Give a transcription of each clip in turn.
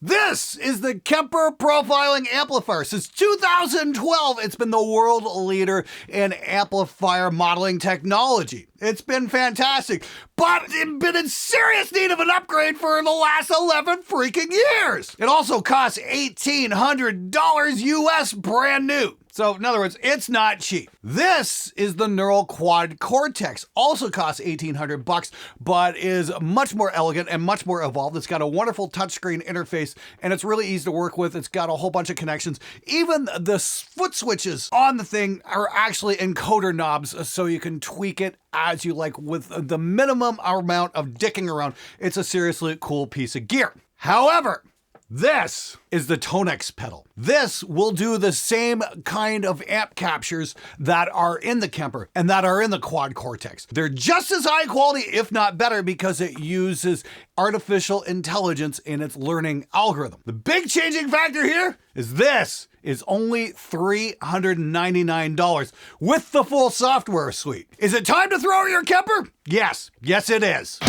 This is the Kemper profiling amplifier. Since 2012, it's been the world leader in amplifier modeling technology. It's been fantastic, but it's been in serious need of an upgrade for the last 11 freaking years. It also costs $1,800 US brand new. So in other words, it's not cheap. This is the Neural Quad Cortex. Also costs $1,800, but is much more elegant and much more evolved. It's got a wonderful touchscreen interface, and it's really easy to work with. It's got a whole bunch of connections. Even the foot switches on the thing are actually encoder knobs, so you can tweak it as you like with the minimum amount of dicking around. It's a seriously cool piece of gear. However, this is the Tonex pedal. This will do the same kind of amp captures that are in the Kemper and that are in the Quad Cortex. They're just as high quality, if not better, because it uses artificial intelligence in its learning algorithm. The big changing factor here is this is only $399 with the full software suite. Is it time to throw your Kemper? Yes. Yes, it is.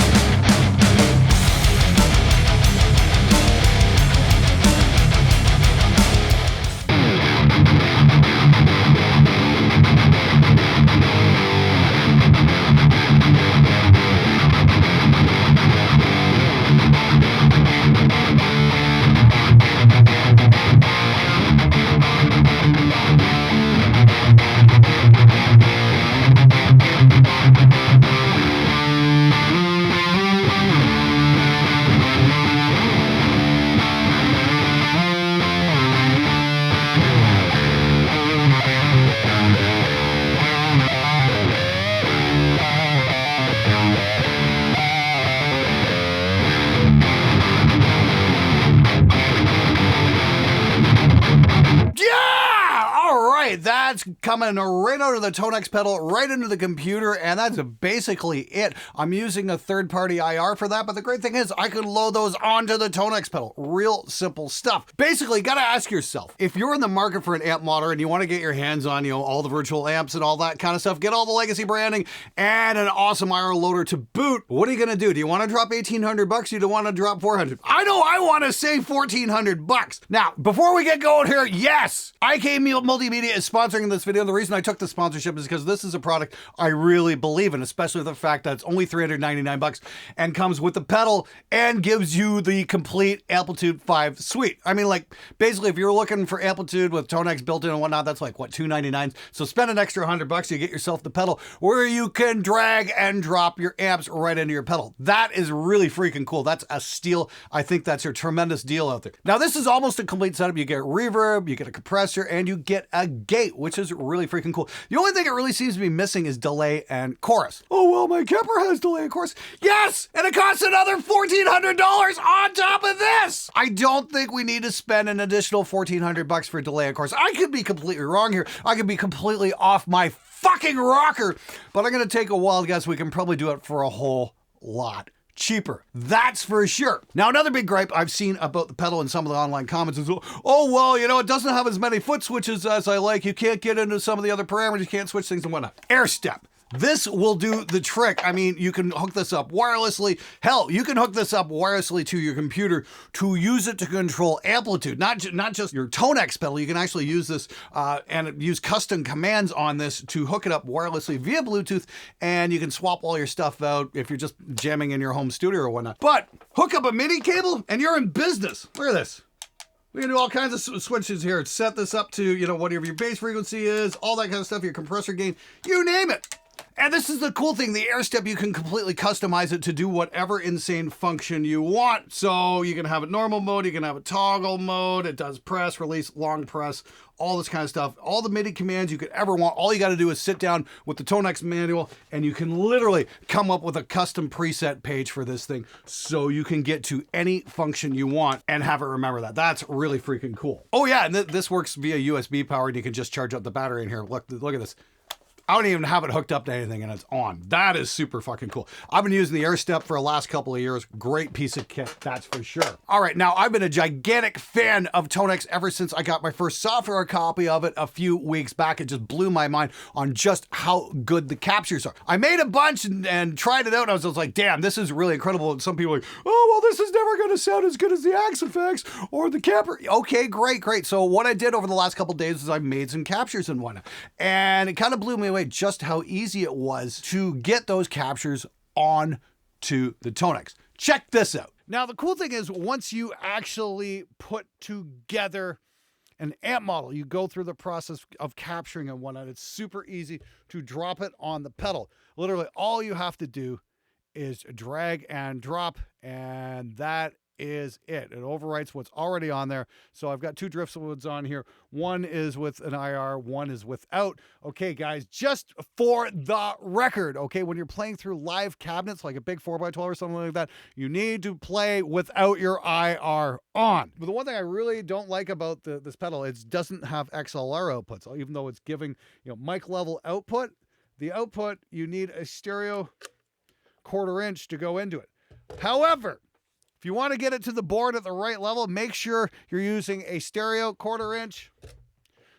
That's coming right out of the Tonex pedal, right into the computer, and that's basically it. I'm using a third-party IR for that, but the great thing is I can load those onto the Tonex pedal. Real simple stuff. Basically, you gotta ask yourself, if you're in the market for an amp modder and you wanna get your hands on, all the virtual amps and all that kind of stuff, get all the legacy branding and an awesome IR loader to boot, what are you gonna do? Do you wanna drop $1,800? You don't wanna drop $400? I know I wanna save $1,400. Now, before we get going here, yes, IK Multimedia is sponsoring this video. The reason I took the sponsorship is because this is a product I really believe in, especially the fact that it's only $399 and comes with the pedal and gives you the complete Amplitude 5 suite. I mean, like, basically, if you're looking for Amplitude with Tonex built in and whatnot, that's like, what, $299? So spend an extra $100, you get yourself the pedal where you can drag and drop your amps right into your pedal. That is really freaking cool. That's a steal. I think that's a tremendous deal out there. Now, this is almost a complete setup. You get reverb, you get a compressor, and you get a gate, which is really freaking cool. The only thing it really seems to be missing is delay and chorus. Oh, well, my Kemper has delay and chorus. Yes! And it costs another $1,400 on top of this! I don't think we need to spend an additional $1,400 for delay and chorus. I could be completely wrong here. I could be completely off my fucking rocker, but I'm gonna take a wild guess. We can probably do it for a whole lot cheaper. That's for sure. Now, another big gripe I've seen about the pedal in some of the online comments is, oh, well, it doesn't have as many foot switches as I like. You can't get into some of the other parameters. You can't switch things and whatnot. AirStep. This will do the trick. I mean, you can hook this up wirelessly. Hell, you can hook this up wirelessly to your computer to use it to control amplitude. Not just your Tonex pedal. You can actually use this and use custom commands on this to hook it up wirelessly via Bluetooth, and you can swap all your stuff out if you're just jamming in your home studio or whatnot. But hook up a MIDI cable and you're in business. Look at this. We can do all kinds of switches here. Set this up to, whatever your bass frequency is, all that kind of stuff, your compressor gain, you name it. And this is the cool thing, the AirStep, you can completely customize it to do whatever insane function you want. So you can have it normal mode, you can have it toggle mode, it does press, release, long press, all this kind of stuff. All the MIDI commands you could ever want. All you got to do is sit down with the Tonex manual and you can literally come up with a custom preset page for this thing so you can get to any function you want and have it remember that. That's really freaking cool. Oh yeah, and this works via USB power and you can just charge up the battery in here. Look at this. I don't even have it hooked up to anything and it's on. That is super fucking cool. I've been using the AirStep for the last couple of years. Great piece of kit, that's for sure. All right, now I've been a gigantic fan of Tonex ever since I got my first software copy of it a few weeks back. It just blew my mind on just how good the captures are. I made a bunch and tried it out and I was just like, damn, this is really incredible. And some people are like, oh, well, this is never gonna sound as good as the Axe effects or the Kemper. Okay, great. So what I did over the last couple of days is I made some captures and whatnot. And it kind of blew me away just how easy it was to get those captures on to the Tonex. Check this out. Now, the cool thing is once you actually put together an amp model, you go through the process of capturing and whatnot. It's super easy to drop it on the pedal. Literally, all you have to do is drag and drop, and that is it. It overwrites what's already on there. So I've got two driftwoods on here. One is with an IR, one is without. Okay, guys, just for the record, okay, when you're playing through live cabinets, like a big 4x12 or something like that, you need to play without your IR on. But the one thing I really don't like about this pedal is it doesn't have XLR outputs, even though it's giving, mic level output. The output, you need a stereo 1/4 inch to go into it. However, if you want to get it to the board at the right level, make sure you're using a stereo 1/4 inch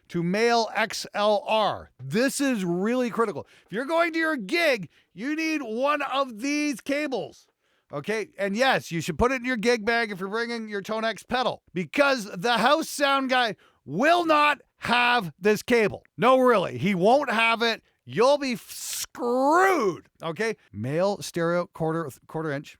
to male XLR. This is really critical. If you're going to your gig, you need one of these cables. Okay, and yes, you should put it in your gig bag if you're bringing your Tonex pedal, because the house sound guy will not have this cable. No, really, he won't have it. You'll be screwed. Okay, male stereo 1/4 inch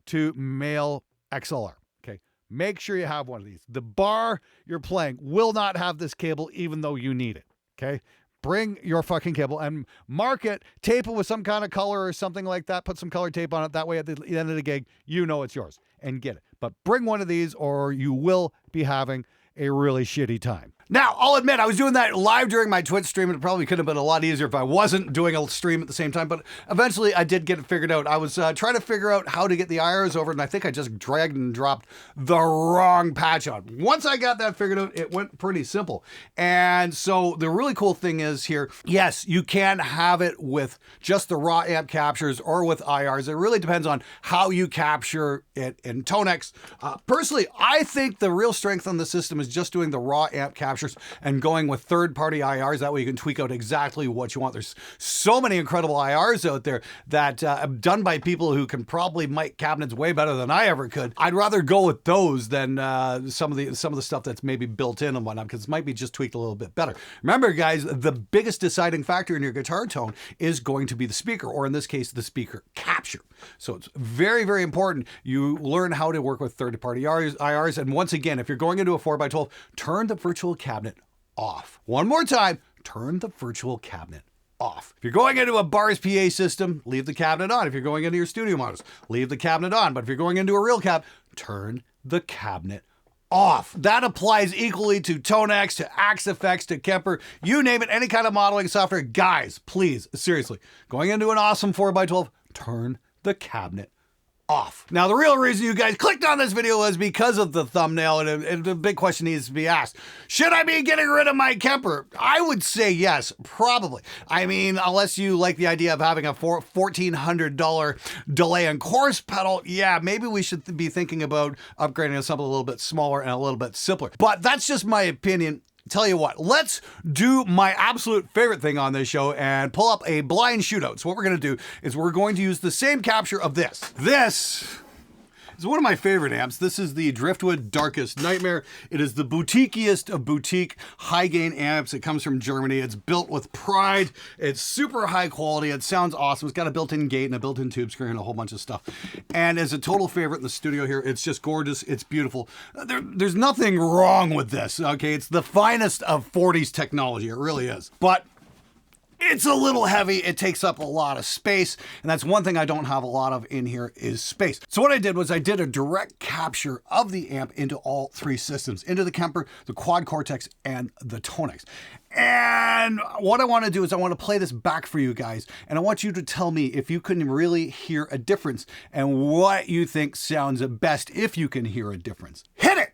to male XLR. Okay, make sure you have one of these. The bar you're playing will not have this cable even though you need it. Okay, bring your fucking cable and mark it, tape it with some kind of color or something like that. Put some color tape on it. That way at the end of the gig, you know it's yours and get it. But bring one of these or you will be having a really shitty time. Now, I'll admit, I was doing that live during my Twitch stream. It probably could have been a lot easier if I wasn't doing a stream at the same time, but eventually I did get it figured out. I was trying to figure out how to get the IRs over, and I think I just dragged and dropped the wrong patch on. Once I got that figured out, it went pretty simple. And so the really cool thing is here, yes, you can have it with just the raw amp captures or with IRs. It really depends on how you capture it in Tonex. Personally, I think the real strength on the system is just doing the raw amp captures and going with third-party IRs. That way you can tweak out exactly what you want. There's so many incredible IRs out there that done by people who can probably mic cabinets way better than I ever could. I'd rather go with those than some of the stuff that's maybe built in and whatnot, because it might be just tweaked a little bit better. Remember, guys, the biggest deciding factor in your guitar tone is going to be the speaker, or in this case, the speaker capture. So it's very, very important you learn how to work with third-party IRs. And once again, if you're going into a 4x12, turn the virtual cabinet off. One more time, turn the virtual cabinet off. If you're going into a Bars PA system, leave the cabinet on. If you're going into your studio models, leave the cabinet on. But if you're going into a real cab, turn the cabinet off. That applies equally to Tonex, to Axe Effects, to Kemper, you name it, any kind of modeling software. Guys, please, seriously, going into an awesome 4x12, turn the cabinet off. Now, the real reason you guys clicked on this video was because of the thumbnail, and the big question needs to be asked. Should I be getting rid of my Kemper? I would say yes, probably. I mean, unless you like the idea of having a $1,400 delay and chorus pedal, yeah, maybe we should be thinking about upgrading to something a little bit smaller and a little bit simpler. But that's just my opinion. Tell you what, let's do my absolute favorite thing on this show and pull up a blind shootout. So what we're going to do is we're going to use the same capture of this. This is one of my favorite amps. This is the Driftwood Darkest Nightmare. It is the boutiquiest of boutique high gain amps. It comes from Germany. It's built with pride. It's super high quality. It sounds awesome. It's got a built-in gate and a built-in tube screen and a whole bunch of stuff. And as a total favorite in the studio here, it's just gorgeous. It's beautiful. There's nothing wrong with this, okay? It's the finest of 40s technology. It really is. But it's a little heavy. It takes up a lot of space. And that's one thing I don't have a lot of in here is space. So what I did was I did a direct capture of the amp into all three systems, into the Kemper, the Quad Cortex, and the Tonex. And what I want to do is I want to play this back for you guys. And I want you to tell me if you can really hear a difference and what you think sounds best if you can hear a difference. Hit it!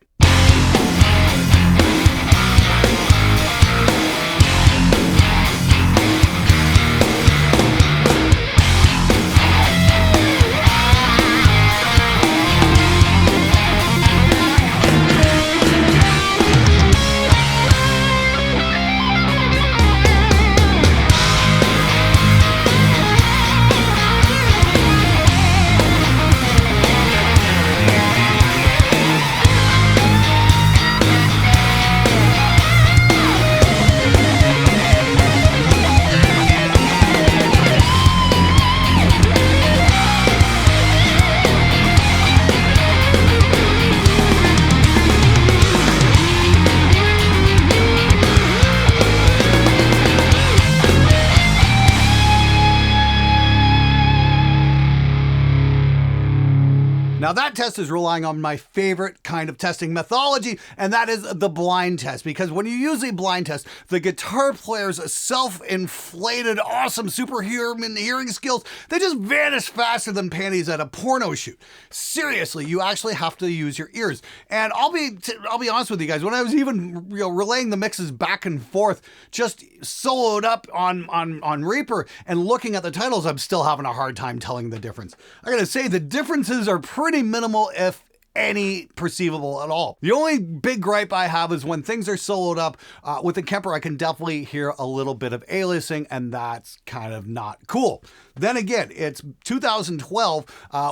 Now that test is relying on my favorite kind of testing methodology, and that is the blind test, because when you use a blind test, the guitar player's self-inflated, awesome superhuman hearing skills, they just vanish faster than panties at a porno shoot. Seriously, you actually have to use your ears. And I'll be honest with you guys, when I was even relaying the mixes back and forth, just soloed up on Reaper and looking at the titles, I'm still having a hard time telling the difference. I gotta say, the differences are pretty minimal, if any perceivable at all. The only big gripe I have is when things are soloed up with the Kemper, I can definitely hear a little bit of aliasing, and that's kind of not cool. Then again, it's 2012,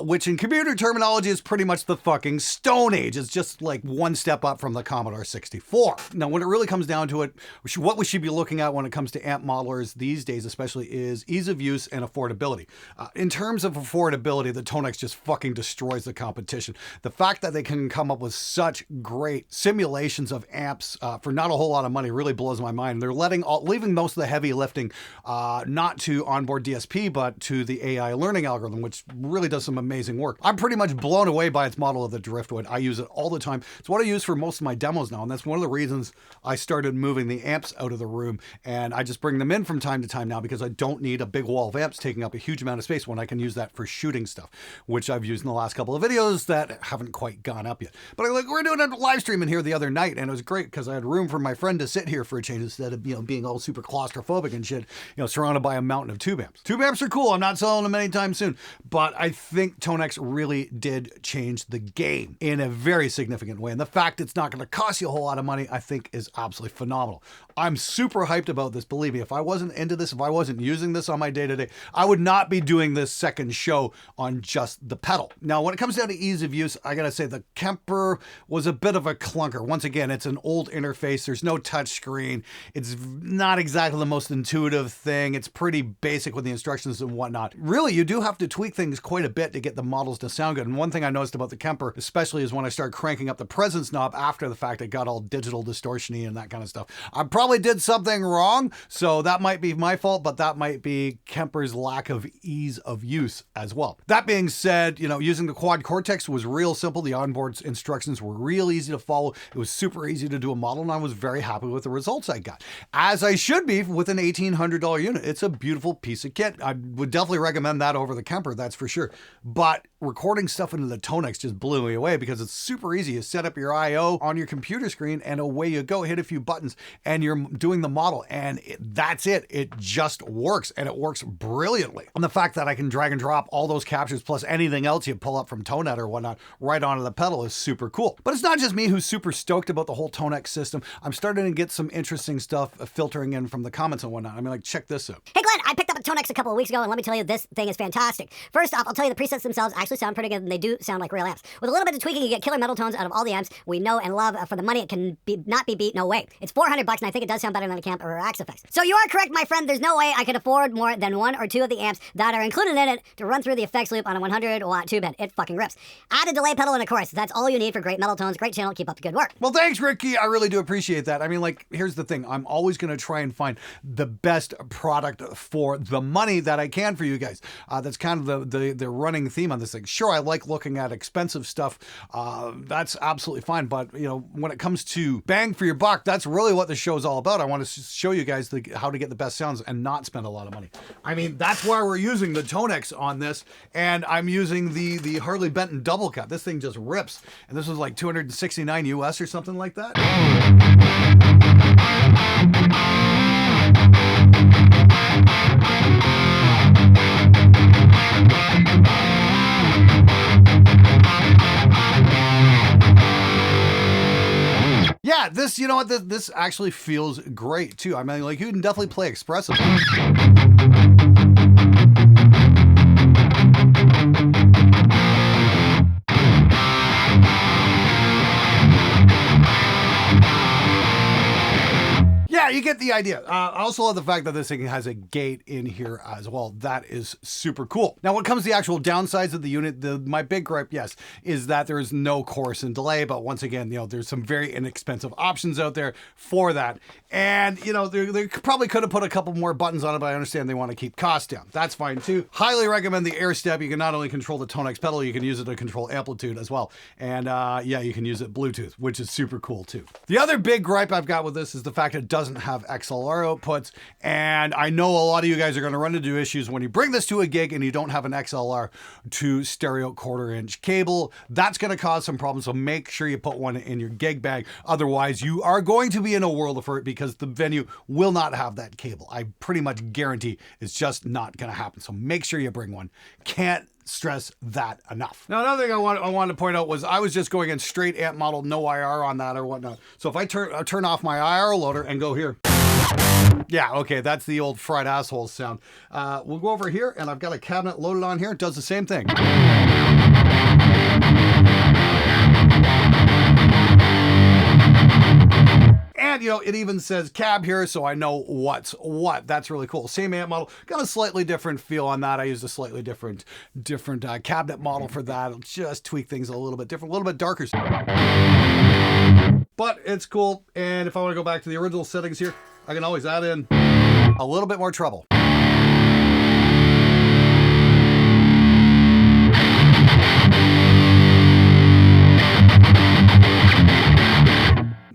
which in computer terminology is pretty much the fucking Stone Age. It's just like one step up from the Commodore 64. Now, when it really comes down to it, what we should be looking at when it comes to amp modelers these days especially is ease of use and affordability. In terms of affordability, the Tonex just fucking destroys the competition. The fact that they can come up with such great simulations of amps for not a whole lot of money really blows my mind. They're leaving most of the heavy lifting not to onboard DSP, but to the AI learning algorithm, which really does some amazing work. I'm pretty much blown away by its model of the Driftwood. I use it all the time. It's what I use for most of my demos now, and that's one of the reasons I started moving the amps out of the room, and I just bring them in from time to time now because I don't need a big wall of amps taking up a huge amount of space when I can use that for shooting stuff, which I've used in the last couple of videos that haven't quite gone up yet. But we're doing a live stream in here the other night, and it was great because I had room for my friend to sit here for a change instead of being all super claustrophobic and shit, surrounded by a mountain of tube amps. Tube amps are cool. I'm not selling them anytime soon, but I think Tonex really did change the game in a very significant way, and the fact it's not going to cost you a whole lot of money, I think, is absolutely phenomenal. I'm super hyped about this. Believe me, if I wasn't into this, if I wasn't using this on my day-to-day, I would not be doing this second show on just the pedal. Now, when it comes down to ease of use, I gotta say the Kemper was a bit of a clunker. Once again, it's an old interface. There's no touch screen. It's not exactly the most intuitive thing. It's pretty basic with the instructions and whatnot. Really, you do have to tweak things quite a bit to get the models to sound good. And one thing I noticed about the Kemper, especially, is when I started cranking up the presence knob after the fact, it got all digital distortion-y and that kind of stuff. I probably did something wrong, so that might be my fault, but that might be Kemper's lack of ease of use as well. That being said, using the quad Cortex was real simple. The onboard instructions were real easy to follow. It was super easy to do a model, and I was very happy with the results I got, as I should be with an $1,800 unit. It's a beautiful piece of kit. I would definitely recommend that over the Kemper, that's for sure. But recording stuff into the Tonex just blew me away because it's super easy. You set up your I/O on your computer screen and away you go. Hit a few buttons and you're doing the model, and that's it. It just works, and it works brilliantly. And the fact that I can drag and drop all those captures plus anything else you pull up from ToneNet or whatnot right onto the pedal is super cool. But it's not just me who's super stoked about the whole Tonex system. I'm starting to get some interesting stuff filtering in from the comments and whatnot. I mean, check this out. Hey Glenn, I picked up a Tonex a couple of weeks ago, and let me tell you, this thing is fantastic. First off, I'll tell you the presets themselves actually sound pretty good, and they do sound like real amps. With a little bit of tweaking, you get killer metal tones out of all the amps we know and love. For the money, it can not be beat, no way. It's $400, and I think it does sound better than a Kemper or Axe Effects. So you are correct, my friend. There's no way I could afford more than one or two of the amps that are included in it to run through the effects loop on a 100-watt tube head. It fucking rips. Add a delay pedal and a chorus. That's all you need for great metal tones. Great channel. Keep up the good work. Well, thanks, Ricky. I really do appreciate that. I mean, here's the thing. I'm always going to try and find the best product for the money that I can for you guys. That's kind of the running theme on this thing. Sure, I like looking at expensive stuff. That's absolutely fine. But, when it comes to bang for your buck, that's really what the show is all about. I want to show you guys how to get the best sounds and not spend a lot of money. I mean, that's why we're using the Tonex on this, and I'm using the Harley Benton double cut. This thing just rips, and this was like $269 US or something like that. Yeah, this actually feels great too. I mean, you can definitely play expressive. Yeah, yeah, you get the idea. I also love the fact that this thing has a gate in here as well. That is super cool. Now, when it comes to the actual downsides of the unit, my big gripe, yes, is that there is no chorus and delay. But once again, there's some very inexpensive options out there for that. And, they probably could have put a couple more buttons on it, but I understand they want to keep costs down. That's fine too. Highly recommend the AirStep. You can not only control the Tonex pedal, you can use it to control amplitude as well. And yeah, you can use it Bluetooth, which is super cool too. The other big gripe I've got with this is the fact it doesn't have XLR outputs. And I know a lot of you guys are going to run into issues when you bring this to a gig and you don't have an XLR to stereo 1/4-inch cable. That's going to cause some problems. So make sure you put one in your gig bag. Otherwise, you are going to be in a world of hurt because the venue will not have that cable. I pretty much guarantee it's just not going to happen. So make sure you bring one. Can't stress that enough. Now, another thing I wanted to point out was I was just going in straight amp model, no IR on that or whatnot. So if I turn off my IR loader and go here. Yeah, okay, that's the old fried asshole sound. We'll go over here, and I've got a cabinet loaded on here. It does the same thing. And, it even says cab here, so I know what's what. That's really cool. Same amp model. Got a slightly different feel on that. I used a slightly different cabinet model for that. It'll just tweak things a little bit different, a little bit darker. But it's cool. And if I want to go back to the original settings here, I can always add in a little bit more treble.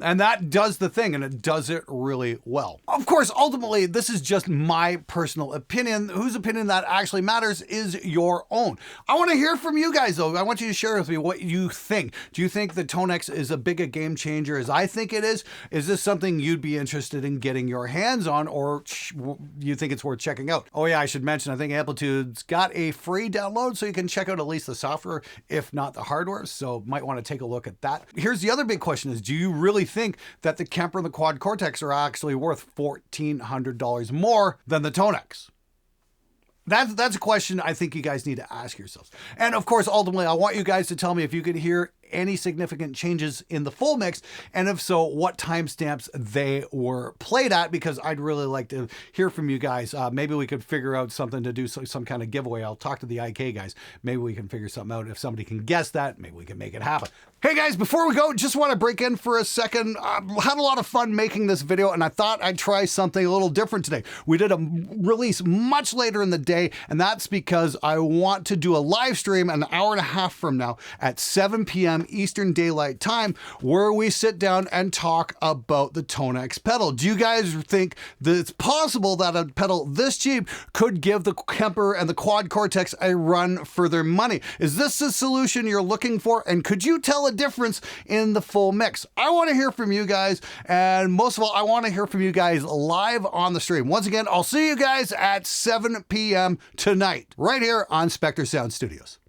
And that does the thing, and it does it really well. Of course, ultimately, this is just my personal opinion. Whose opinion that actually matters is your own. I want to hear from you guys, though. I want you to share with me what you think. Do you think the Tonex is as big a game changer as I think it is? Is this something you'd be interested in getting your hands on, or you think it's worth checking out? Oh yeah, I should mention, I think Amplitude's got a free download, so you can check out at least the software, if not the hardware. So might want to take a look at that. Here's the other big question is, do you really think that the Kemper and the Quad Cortex are actually worth $1,400 more than the Tonex? That's a question I think you guys need to ask yourselves. And of course, ultimately, I want you guys to tell me if you could hear any significant changes in the full mix, and if so, what timestamps they were played at, because I'd really like to hear from you guys. Maybe we could figure out something to do, some kind of giveaway. I'll talk to the IK guys. Maybe we can figure something out. If somebody can guess that, maybe we can make it happen. Hey guys, before we go, just want to break in for a second. Had a lot of fun making this video, and I thought I'd try something a little different today. We did a release much later in the day, and that's because I want to do a live stream an hour and a half from now at 7 p.m. Eastern Daylight Time, where we sit down and talk about the Tonex pedal. Do you guys think that it's possible that a pedal this cheap could give the Kemper and the Quad Cortex a run for their money? Is this the solution you're looking for? And could you tell a difference in the full mix? I want to hear from you guys, and most of all, I want to hear from you guys live on the stream. Once again, I'll see you guys at 7 p.m. tonight, right here on Spectre Sound Studios.